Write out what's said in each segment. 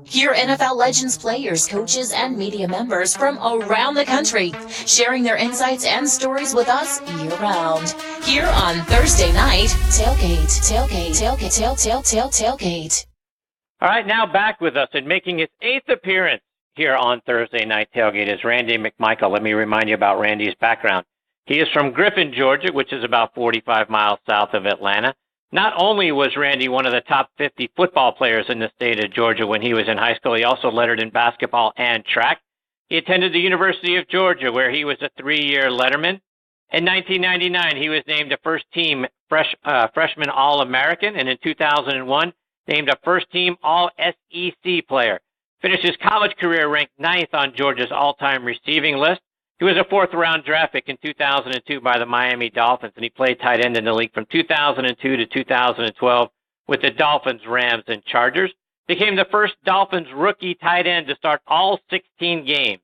Hear NFL legends, players, coaches, and media members from around the country sharing their insights and stories with us year-round. Here on Thursday night, Tailgate. All right, now back with us and making his 8th appearance here on Thursday Night Tailgate is Randy McMichael. Let me remind you about Randy's background. He is from Griffin, Georgia, which is about 45 miles south of Atlanta. Not only was Randy one of the top 50 football players in the state of Georgia when he was in high school, he also lettered in basketball and track. He attended the University of Georgia, where he was a 3-year letterman. In 1999, he was named a first-team freshman All-American, and in 2001, named a first-team All-SEC player. Finished his college career ranked 9th on Georgia's all-time receiving list. He was a 4th-round draft pick in 2002 by the Miami Dolphins, and he played tight end in the league from 2002 to 2012 with the Dolphins, Rams, and Chargers. Became the first Dolphins rookie tight end to start all 16 games.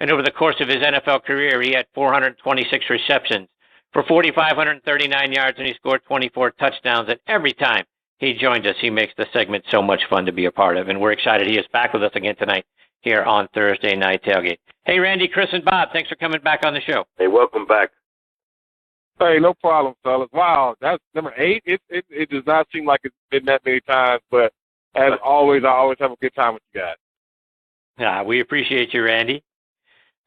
And over the course of his NFL career, he had 426 receptions for 4,539 yards, and he scored 24 touchdowns. And every time he joined us, he makes the segment so much fun to be a part of. And we're excited he is back with us again tonight here on Thursday Night Tailgate. Hey, Randy, Chris, and Bob, thanks for coming back on the show. Hey, welcome back. Hey, no problem, fellas. Wow, that's number 8. It does not seem like it's been that many times, but as always, I always have a good time with you guys. We appreciate you, Randy.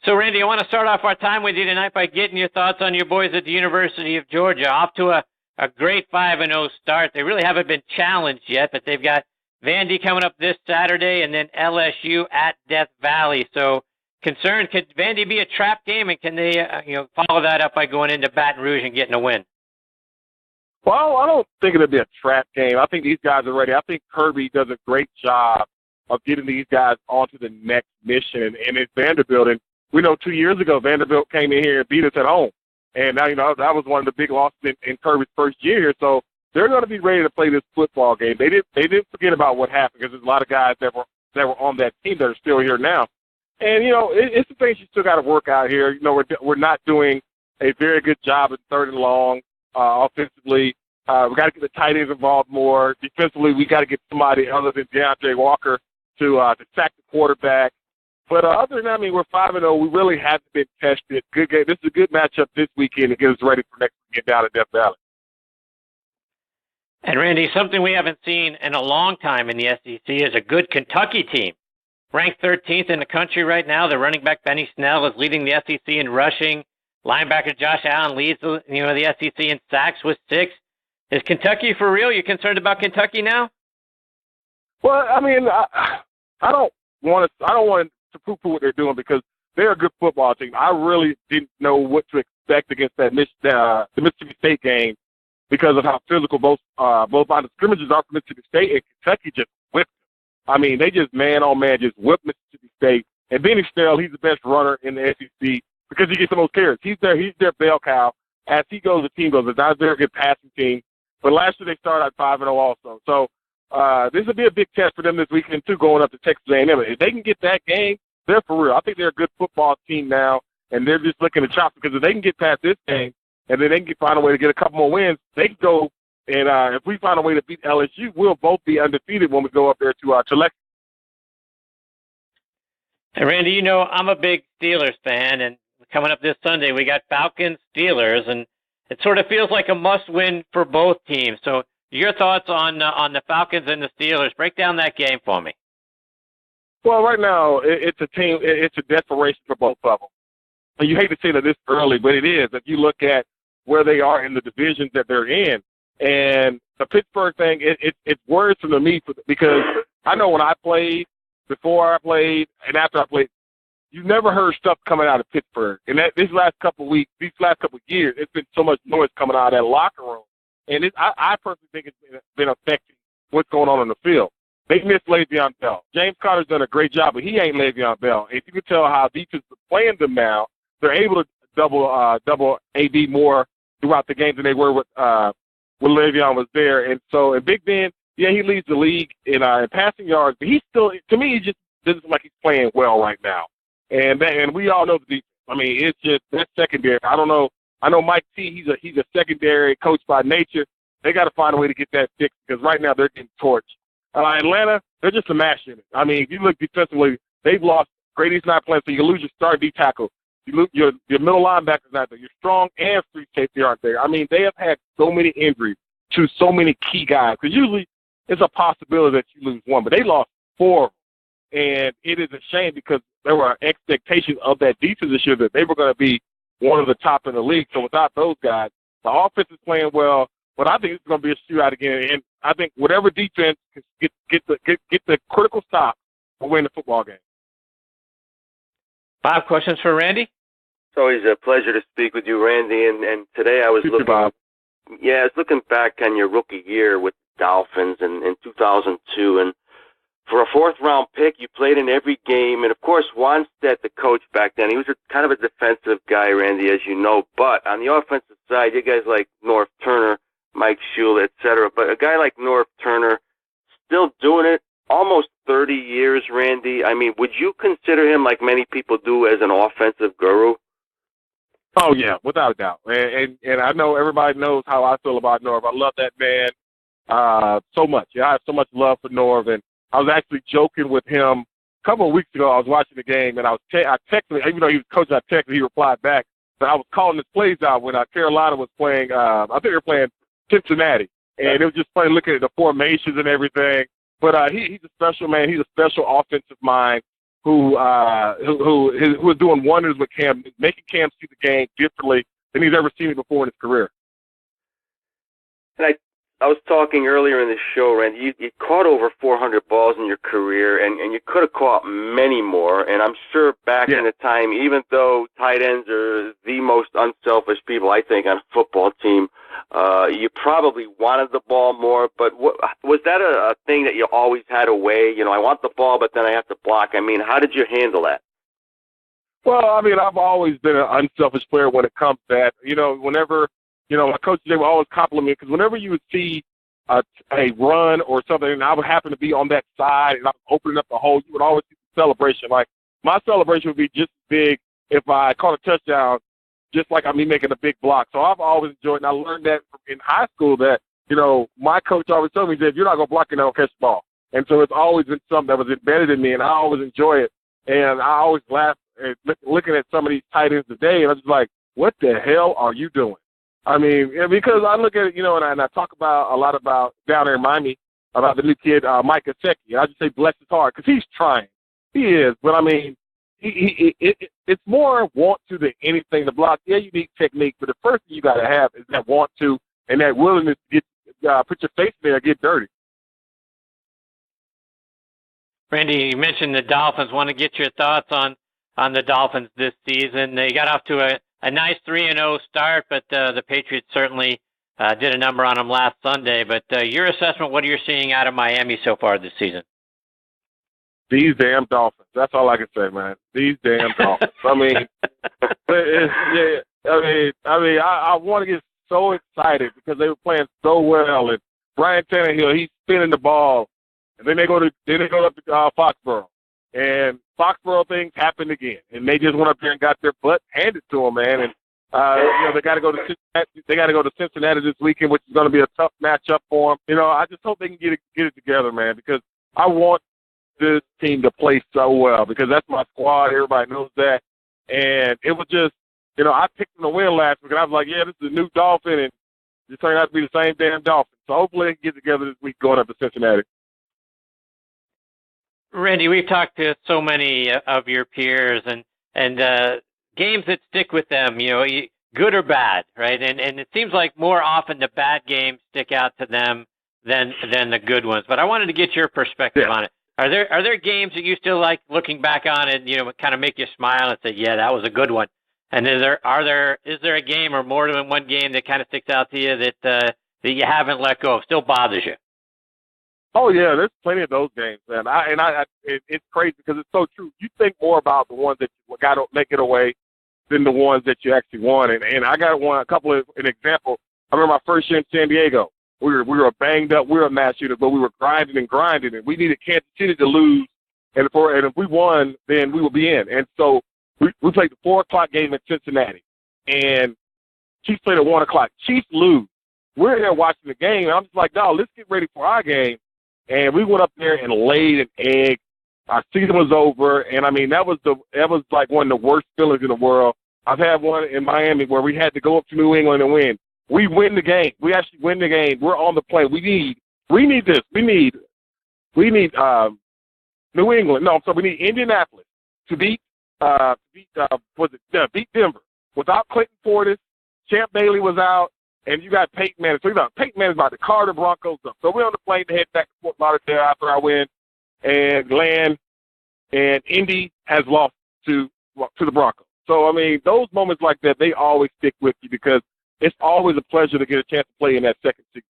So, Randy, I want to start off our time with you tonight by getting your thoughts on your boys at the University of Georgia. Off to a great 5-0 start. They really haven't been challenged yet, but they've got Vandy coming up this Saturday and then LSU at Death Valley. So, concerned, could Vandy be a trap game, and can they follow that up by going into Baton Rouge and getting a win? Well, I don't think it'll be a trap game. I think these guys are ready. I think Kirby does a great job of getting these guys onto the next mission. And it's Vanderbilt. And we know 2 years ago, Vanderbilt came in here and beat us at home. And now, that was one of the big losses in Kirby's first year. So they're going to be ready to play this football game. They didn't forget about what happened, because there's a lot of guys that were on that team that are still here now. And, it's the things you still got to work out here. We're not doing a very good job at 3rd and long offensively. We got to get the tight ends involved more. Defensively, we got to get somebody other than DeAndre Walker to sack the quarterback. But other than that, we're 5-0. We really haven't been tested. Good game. This is a good matchup this weekend to get us ready for next weekend down at Death Valley. And, Randy, something we haven't seen in a long time in the SEC is a good Kentucky team. Ranked 13th in the country right now. The running back Benny Snell is leading the SEC in rushing. Linebacker Josh Allen leads the SEC in sacks with 6. Is Kentucky for real? You concerned about Kentucky now? Well, I don't want to poo-poo what they're doing, because they're a good football team. I really didn't know what to expect against the Mississippi State game, because of how physical both line of scrimmages are for Mississippi State, and Kentucky just whipped them. They just man-on-man just whipped Mississippi State. And Benny Snell, he's the best runner in the SEC because he gets the most carries. He's their bell cow. As he goes, the team goes. It's not a very good passing team. But last year they started at 5-0 also. So this will be a big test for them this weekend, too, going up to Texas A&M. If they can get that game, they're for real. I think they're a good football team now, and they're just looking to chop, because if they can get past this game and then they can find a way to get a couple more wins, they can go. And if we find a way to beat LSU, we'll both be undefeated when we go up there to Lexington. And Randy, I'm a big Steelers fan, and coming up this Sunday, we got Falcons-Steelers, and it sort of feels like a must-win for both teams. So your thoughts on the Falcons and the Steelers? Break down that game for me. Well, right now, it's a team. It's a desperation for both of them. And you hate to say that this early, but it is. If you look at where they are in the divisions that they're in, and the Pittsburgh thing, it's worrisome to me because I know when I played, before I played, and after I played, you never heard stuff coming out of Pittsburgh. And these last couple of years, it's been so much noise coming out of that locker room. And I personally think it's been affecting what's going on the field. They missed Le'Veon Bell. James Conner's done a great job, but he ain't Le'Veon Bell. If you can tell how defense is playing them now, they're able to double AB more throughout the game than they were when Le'Veon was there. And so, and Big Ben, yeah, he leads the league in passing yards, but he's still, to me, he just doesn't look like he's playing well right now. And we all know the defense. It's just that secondary. I don't know. I know Mike T. He's a secondary coach by nature. They got to find a way to get that fixed, because right now they're getting torched. Atlanta, they're just a mash unit. I mean, if you look defensively, they've lost. Grady's not playing, so you lose your star D tackle. You lose your middle linebackers not there. Your strong and free safety aren't there. I mean, they have had so many injuries to so many key guys. Because usually it's a possibility that you lose one, but they lost 4 of them. And it is a shame because there were expectations of that defense this year that they were going to be one of the top in the league. So without those guys, the offense is playing well, but I think it's going to be a shootout again. And I think whatever defense can get the critical stop will win the football game. 5 questions for Randy. It's always a pleasure to speak with you, Randy. And today I was looking back on your rookie year with the Dolphins in 2002, and for a 4th-round pick, you played in every game. And, of course, Wanstead, the coach back then, he was kind of a defensive guy, Randy, as you know. But on the offensive side, you guys like North Turner, Mike Shula, et cetera. But a guy like North Turner still doing it almost 30 years, Randy. I mean, would you consider him, like many people do, as an offensive guru? Oh, yeah, without a doubt. And I know everybody knows how I feel about Norv. I love that man so much. Yeah, I have so much love for Norv. And I was actually joking with him a couple of weeks ago. I was watching the game, and I texted him. Even though he was coaching, I texted him. He replied back. But I was calling his plays out when Carolina was playing. I think they were playing Cincinnati. And it was just funny looking at the formations and everything. But he's a special man. He's a special offensive mind who is doing wonders with Cam, making Cam see the game differently than he's ever seen it before in his career. And I was talking earlier in the show, Randy, you caught over 400 balls in your career, and you could have caught many more. And I'm sure back in the time, even though tight ends are the most unselfish people, I think, on a football team, you probably wanted the ball more. But was that a thing that you always had a way? You know, I want the ball, but then I have to block. I mean, how did you handle that? Well, I mean, I've always been an unselfish player when it comes to that. You know, whenever – you know, my coaches, they would always compliment me because whenever you would see a run or something, and I would happen to be on that side and I was opening up the hole, you would always see the celebration. Like, my celebration would be just as big if I caught a touchdown, just like I'm making a big block. So I've always enjoyed it, and I learned that in high school that, you know, my coach always told me, that if you're not going to block, you don't catch the ball. And so it's always been something that was embedded in me, and I always enjoy it. And I always laugh at looking at some of these tight ends today, and I'm just like, what the hell are you doing? I mean, because I look at it, you know, and I talk about a lot about down there in Miami about the new kid, Mike Gesicki. I just say bless his heart because he's trying. He is. But, I mean, it's more want to than anything to block. Yeah, you need technique, but the first thing you got to have is that want to and that willingness to get put your face in there and get dirty. Randy, you mentioned the Dolphins. Want to get your thoughts on the Dolphins this season. They got off to a nice 3-0 start, but the Patriots certainly did a number on them last Sunday. But your assessment, what are you seeing out of Miami so far this season? These damn Dolphins. That's all I can say, man. These damn Dolphins. I mean, I want to get so excited because they were playing so well, and Brian Tannehill, he's spinning the ball, and then they go up to Foxborough. And Foxborough things happened again, and they just went up there and got their butt handed to them, man. And you know, they got to go to Cincinnati. They got to go to Cincinnati this weekend, which is going to be a tough matchup for them. You know, I just hope they can get it together, man, because I want this team to play so well because that's my squad. Everybody knows that, and it was just, you know, I picked them to win last week, and I was like, yeah, this is a new Dolphin, and it turned out to be the same damn Dolphin. So hopefully they can get together this week going up to Cincinnati. Randy, we've talked to so many of your peers and games that stick with them, you know, good or bad, right? And it seems like more often the bad games stick out to them than the good ones. But I wanted to get your perspective on it. Are there games that you still like looking back on and, you know, kind of make you smile and say, yeah, that was a good one? And is there a game or more than one game that kind of sticks out to you that you haven't let go of, still bothers you? Oh, yeah, there's plenty of those games, man. It's crazy because it's so true. You think more about the ones that you got to make it away than the ones that you actually won. And I got an example. I remember my first year in San Diego. We were banged up. We were a match unit, but we were grinding, and we needed Kansas City to lose. And if we won, then we would be in. And so we played the 4 o'clock game in Cincinnati, and Chiefs played at 1 o'clock. Chiefs lose. We're here watching the game, and I'm just like, no, let's get ready for our game. and we went up there and laid an egg. Our season was over, and, I mean, that was like one of the worst feelings in the world. I've had one in Miami where we had to go up to New England and win. We win the game. We actually win the game. We're on the plane. We need this. We need New England. No, so we need Indianapolis to beat Denver. Without Clinton Portis, Champ Bailey was out, and you got Peyton Manning. So Peyton Manning's about to car the Broncos up. So we're on the plane to head back to Fort Lauderdale after our win and land, and Indy has lost to the Broncos. So, I mean, those moments like that, they always stick with you because it's always a pleasure to get a chance to play in that second season.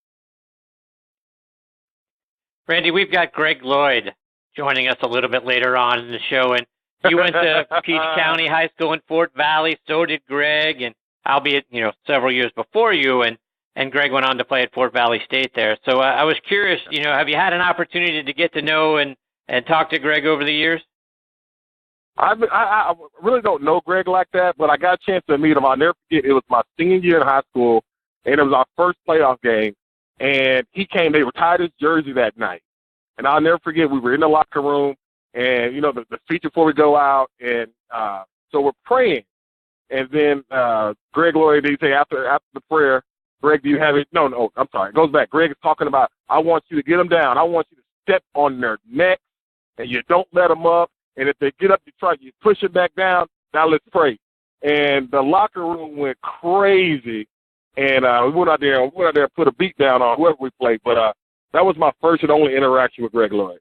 Randy, we've got Greg Lloyd joining us a little bit later on in the show, and you went to Peach County High School in Fort Valley. So did Greg, and albeit, several years before you, and Greg went on to play at Fort Valley State there. So I was curious, have you had an opportunity to get to know and talk to Greg over the years? I really don't know Greg like that, but I got a chance to meet him. I'll never forget, it was my senior year in high school, and it was our first playoff game, and he came, they retired his jersey that night. And I'll never forget, we were in the locker room, and, the speech before we go out, and so we're praying. And then Greg Lloyd, he say after the prayer, Greg, do you have it? No, I'm sorry. It goes back. Greg is talking about, I want you to get them down. I want you to step on their neck, and you don't let them up. And if they get up, you push it back down. Now let's pray. And the locker room went crazy. And we went out there and put a beat down on whoever we played. But that was my first and only interaction with Greg Lloyd.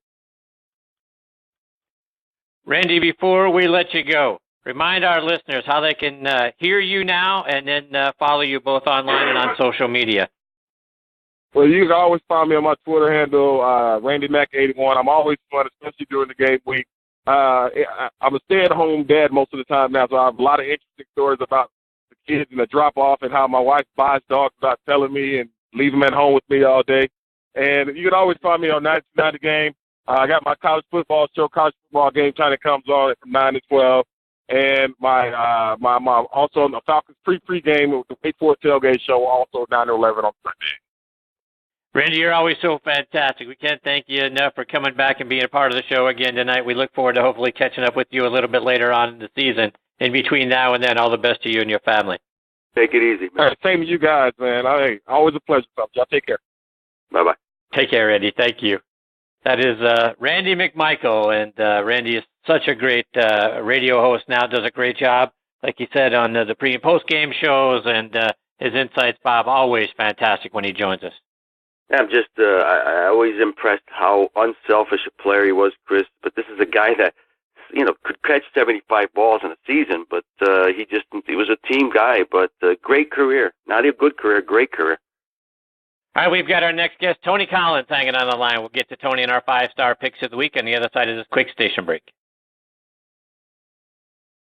Randy, before we let you go, remind our listeners how they can hear you now and then follow you both online and on social media. Well, you can always find me on my Twitter handle, RandyMac81. I'm always fun, especially during the game week. I'm a stay-at-home dad most of the time now, so I have a lot of interesting stories about the kids and the drop-off and how my wife buys dogs without telling me and leave them at home with me all day. And you can always find me on 9 to 9 The Game. I got my college football show, College Football Game Time, that comes on from 9 to 12. And my also on the Falcons pre-game with the Wake Forest Tailgate show, also 9 to 11 on Sunday. Randy, you're always so fantastic. We can't thank you enough for coming back and being a part of the show again tonight. We look forward to hopefully catching up with you a little bit later on in the season. In between now and then, all the best to you and your family. Take it easy, man. All right, same to you guys, man. Always a pleasure. Y'all take care. Bye-bye. Take care, Randy. Thank you. That is Randy McMichael, and Randy is such a great radio host now, does a great job, like he said, on the pre- and post-game shows, and his insights, Bob, always fantastic when he joins us. I'm just, I always impressed how unselfish a player he was, Chris. But this is a guy that, could catch 75 balls in a season, but he was a team guy, but great career. Not a good career, great career. All right, we've got our next guest, Tony Collins, hanging on the line. We'll get to Tony and our 5-star picks of the week on the other side of this quick station break.